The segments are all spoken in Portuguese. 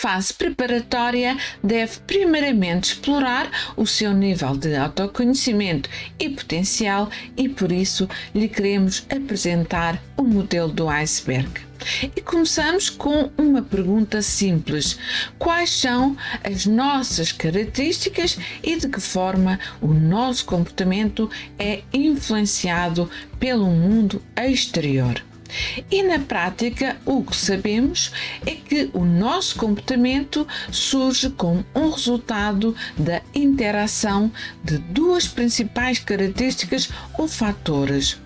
fase preparatória deve primeiramente explorar o seu nível de autoconhecimento e potencial e por isso lhe queremos apresentar o modelo do iceberg. E começamos com uma pergunta simples: quais são as nossas características e de que forma o nosso comportamento é influenciado pelo mundo exterior? E na prática, o que sabemos é que o nosso comportamento surge como um resultado da interação de duas principais características ou fatores.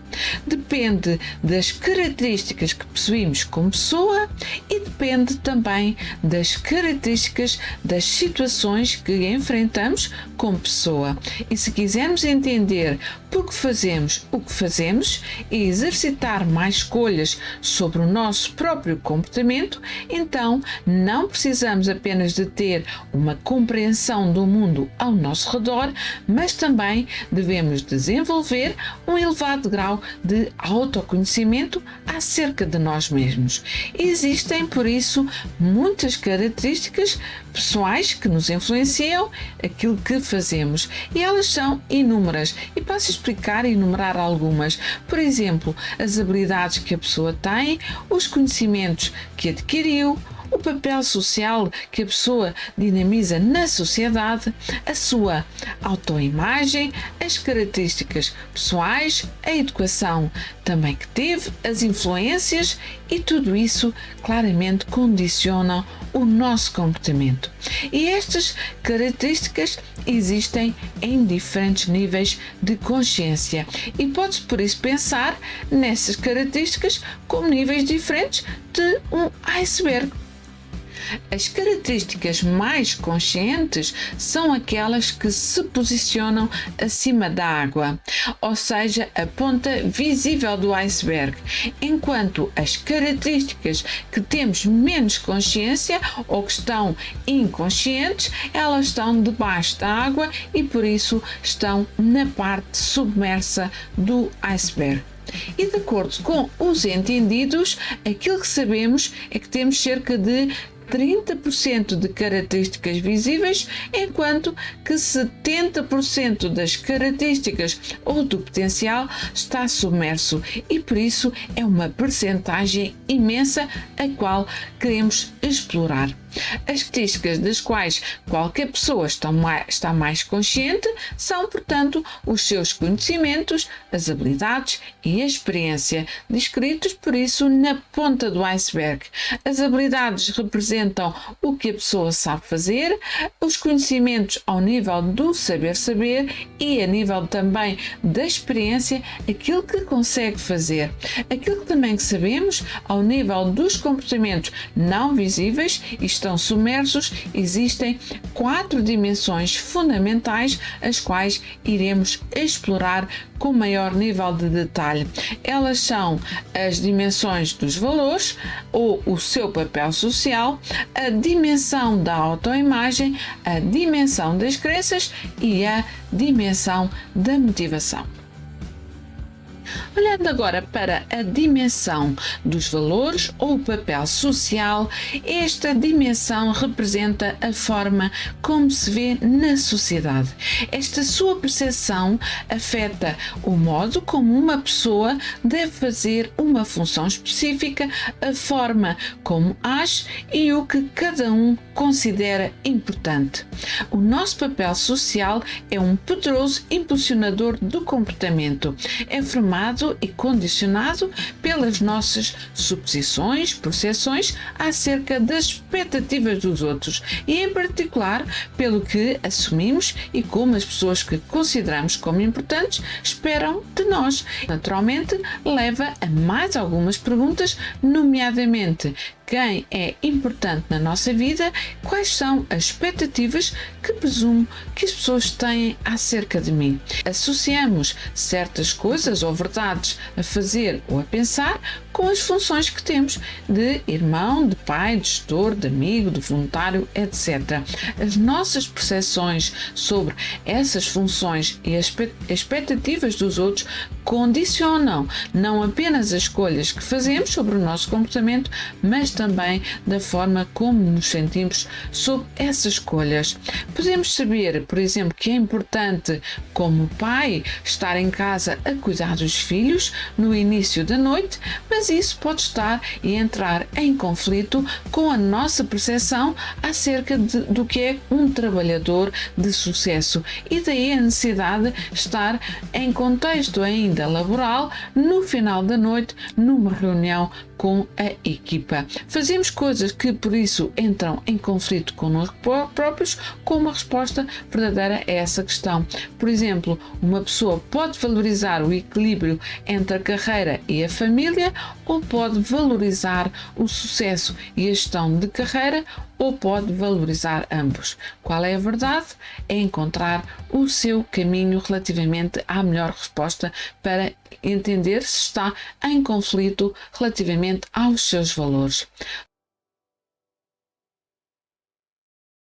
Depende das características que possuímos como pessoa e depende também das características das situações que enfrentamos como pessoa. E se quisermos entender por que fazemos o que fazemos e exercitar mais escolhas sobre o nosso próprio comportamento, então não precisamos apenas de ter uma compreensão do mundo ao nosso redor, mas também devemos desenvolver um elevado grau de autoconhecimento acerca de nós mesmos. Existem, por isso, muitas características pessoais que nos influenciam aquilo que fazemos e elas são inúmeras e posso explicar e enumerar algumas. Por exemplo, as habilidades que a pessoa tem, os conhecimentos que adquiriu, o papel social que a pessoa dinamiza na sociedade, a sua autoimagem, as características pessoais, a educação também que teve, as influências e tudo isso claramente condicionam o nosso comportamento. E estas características existem em diferentes níveis de consciência e pode-se por isso pensar nessas características como níveis diferentes de um iceberg. As características mais conscientes são aquelas que se posicionam acima da água, ou seja, a ponta visível do iceberg, enquanto as características que temos menos consciência ou que estão inconscientes, elas estão debaixo da água e por isso estão na parte submersa do iceberg. E de acordo com os entendidos, aquilo que sabemos é que temos cerca de 30% de características visíveis, enquanto que 70% das características ou do potencial está submerso e por isso é uma percentagem imensa a qual queremos explorar. As características das quais qualquer pessoa está mais consciente são, portanto, os seus conhecimentos, as habilidades e a experiência, descritos por isso na ponta do iceberg. As habilidades representam o que a pessoa sabe fazer, os conhecimentos ao nível do saber e a nível também da experiência, aquilo que consegue fazer. Aquilo que também sabemos ao nível dos comportamentos não visíveis e estão submersos, existem 4 dimensões fundamentais as quais iremos explorar com maior nível de detalhe. Elas são as dimensões dos valores ou o seu papel social, a dimensão da autoimagem, a dimensão das crenças e a dimensão da motivação. Olhando agora para a dimensão dos valores ou o papel social, esta dimensão representa a forma como se vê na sociedade. Esta sua percepção afeta o modo como uma pessoa deve fazer uma função específica, a forma como age e o que cada um considera importante. O nosso papel social é um poderoso impulsionador do comportamento. É formado e condicionado pelas nossas suposições, percepções acerca das expectativas dos outros e, em particular, pelo que assumimos e como as pessoas que consideramos como importantes esperam de nós. Naturalmente, leva a mais algumas perguntas, nomeadamente: quem é importante na nossa vida? Quais são as expectativas que presumo que as pessoas têm acerca de mim? Associamos certas coisas ou verdades a fazer ou a pensar com as funções que temos de irmão, de pai, de gestor, de amigo, de voluntário, etc. As nossas percepções sobre essas funções e as expectativas dos outros condicionam não apenas as escolhas que fazemos sobre o nosso comportamento, mas também da forma como nos sentimos sobre essas escolhas. Podemos saber, por exemplo, que é importante, como pai, estar em casa a cuidar dos filhos no início da noite, mas isso pode estar e entrar em conflito com a nossa percepção acerca do que é um trabalhador de sucesso, e daí a necessidade de estar em contexto ainda laboral no final da noite numa reunião com a equipa. Fazemos coisas que por isso entram em conflito connosco próprios, com uma resposta verdadeira a essa questão. Por exemplo, uma pessoa pode valorizar o equilíbrio entre a carreira e a família, ou pode valorizar o sucesso e a gestão de carreira, ou pode valorizar ambos. Qual é a verdade? É encontrar o seu caminho relativamente à melhor resposta para entender se está em conflito relativamente aos seus valores.